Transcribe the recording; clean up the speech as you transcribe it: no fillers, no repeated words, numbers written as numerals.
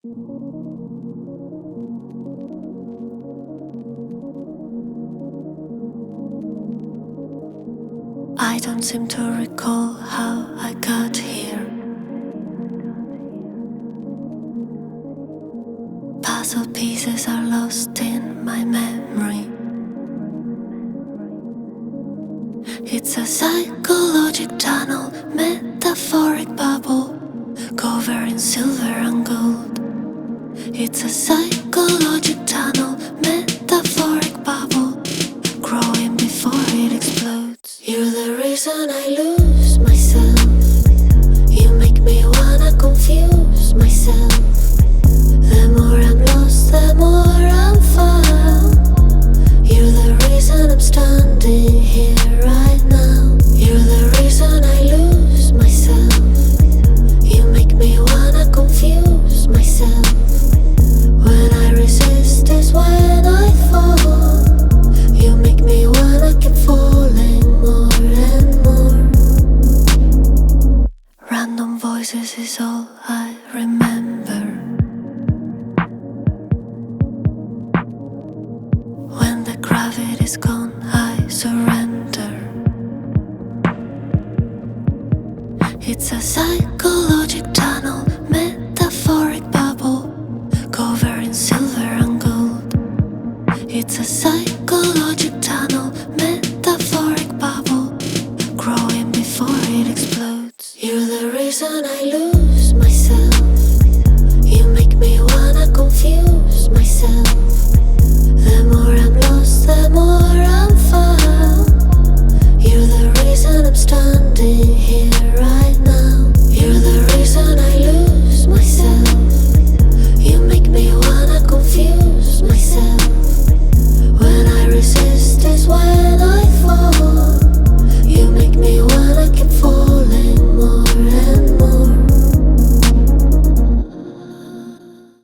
I don't seem to recall how I got here. Puzzle pieces are lost in my memory. It's a psychological tunnel, metaphoric bubble, covered in silver and gold. It's a psychological tunnel, metaphoric bubble, growing before it explodes. You're the reason I lose myself. You make me wanna confuse myself. The more I'm lost, the more I'm found. You're the reason I'm standing here right now. You're the reason I lose myself. You make me wanna confuse myself. When I resist is when I fall. You make me wanna keep falling more and more. Random voices is all I remember. When the gravity's gone, I surrender. It's a cycle.